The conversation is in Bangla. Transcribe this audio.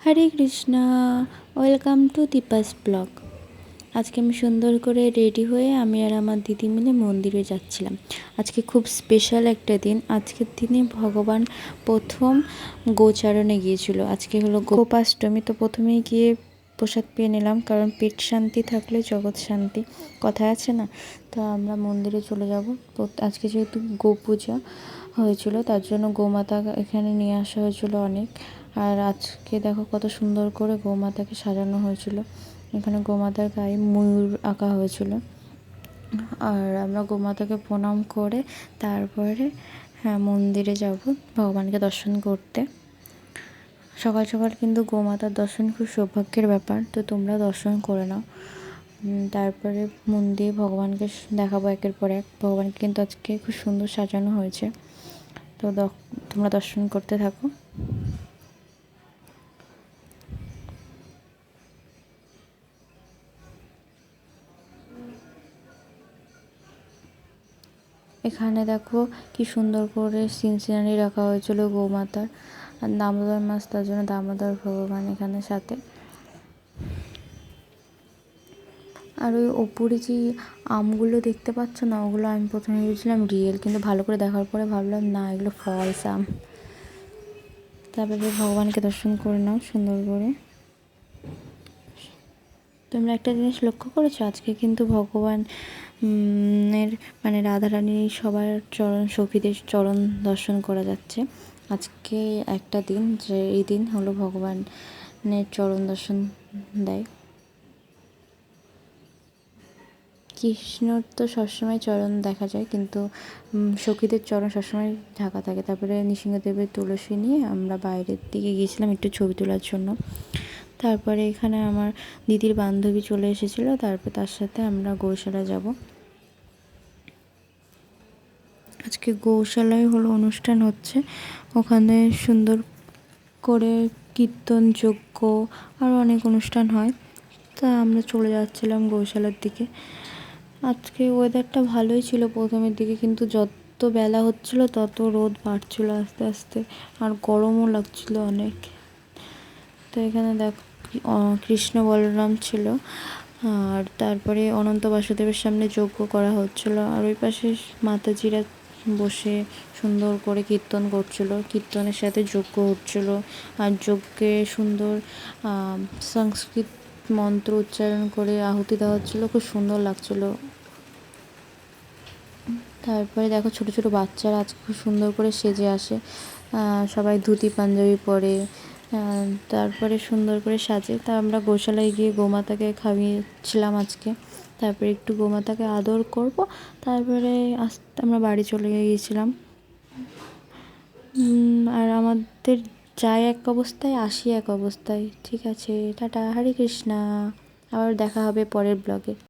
Hare Krishna, welcome to Deepa's blog. আজকে আমি সুন্দর করে রেডি হয়ে আমি আর আমার দিদি মিলে মন্দিরে যাচ্ছিলাম। আজকে খুব স্পেশাল একটা দিন। আজকের দিনে ভগবান প্রথম গোচারণে গিয়েছিল। আজকে হলো গোপাষ্টমী, তো প্রথমেই গিয়ে প্রসাদ পেয়ে নিলাম, কারণ পেট শান্তি থাকলে জগৎ শান্তি কথা আছে না। তো আমরা মন্দিরে চলে যাব। তো আজকে যেহেতু গো পূজা হয়েছিল, তার জন্য গোমাতা এখানে নিয়ে আসা হয়েছিল অনেক। আর আজকে দেখো কত সুন্দর করে গোমাতাকে সাজানো হয়েছিল। এখানে গোমাতার গায়ে ময়ূর আঁকা হয়েছিল। আর আমরা গোমাতাকে প্রণাম করে তারপরে মন্দিরে যাব ভগবানকে দর্শন করতে। সকাল সকাল কিন্তু গোমাতার দর্শন খুব সৌভাগ্যের ব্যাপার, তো তোমরা দর্শন করে নাও। তারপরে মন্দিরে ভগবানকে দেখাবো একের পর এক। ভগবানকে কিন্তু আজকে খুব সুন্দর সাজানো হয়েছে, তো তোমরা দর্শন করতে থাকো। এখানে দেখো কি সুন্দর করে সিনারি রাখা হয়েছিল গোমাতার। আর দামোদর মাছ, তার জন্য দামোদর ভগবান এখানে সাথে। আর ওই ওপরে যে আমগুলো দেখতে পাচ্ছ না, ওগুলো আমি প্রথমে ভেবেছিলাম রিয়েল, কিন্তু ভালো করে দেখার পরে ভাবলাম না, এগুলো ফলস আম। তারপরে ভগবানকে দর্শন করে নাও সুন্দর করে। তোমরা একটা জিনিস লক্ষ্য করেছো, আজকে কিন্তু ভগবান এর মানে রাধারানী সবার চরণ, সখীদের চরণ দর্শন করা যাচ্ছে। আজকে একটা দিন যে এই দিন হলো ভগবানের চরণ দর্শন দেয়। কৃষ্ণর তো সবসময় চরণ দেখা যায়, কিন্তু সখীদের চরণ সবসময় ঢাকা থাকে। তারপরে নৃসিংহদেবের তুলসী নিয়ে আমরা বাইরের দিকে গিয়েছিলাম একটু ছবি তোলার জন্য। তারপরে এখানে আমার দিদির বান্ধবী চলে এসেছিলো, তারপর তার সাথে আমরা গৌশালা যাব। আজকে গৌশালায় হলো অনুষ্ঠান হচ্ছে, ওখানে সুন্দর করে কীর্তন, যজ্ঞ আরও অনেক অনুষ্ঠান হয়। তা আমরা চলে যাচ্ছিলাম গৌশালার দিকে। আজকে ওয়েদারটা ভালোই ছিল প্রথমের দিকে, কিন্তু যত বেলা হচ্ছিল তত রোদ বাড়ছিল আস্তে আস্তে, আর গরমও লাগছিল অনেক। তো এখানে দেখ কৃষ্ণ বলরাম ছিল, আর তারপরে অনন্ত বাসুদেবের সামনে যজ্ঞ করা হচ্ছিল। আর ওই পাশে মাতাজিরা বসে সুন্দর করে কীর্তন করছিল, কীর্তনের সাথে যজ্ঞ হচ্ছিল। আর যজ্ঞে সুন্দর সংস্কৃত মন্ত্র উচ্চারণ করে আহুতি দেওয়া হচ্ছিলো, খুব সুন্দর লাগছিলো। তারপরে দেখো ছোট ছোট বাচ্চারা আজকে খুব সুন্দর করে সেজে আসে, সবাই ধুতি পাঞ্জাবি পরে, তারপরে সুন্দর করে সাজে। তা আমরা গোশালায় গিয়ে গোমাতাকে খাইয়েছিলাম আজকে। তারপরে একটু গোমাতাকে আদর করব, তারপরে আমরা বাড়ি চলে গিয়েছিলাম। আর আমাদের যাই এক অবস্থায়, আসি এক অবস্থায়। ঠিক আছে, টাটা, হরে কৃষ্ণা। আবার দেখা হবে পরের ব্লগে।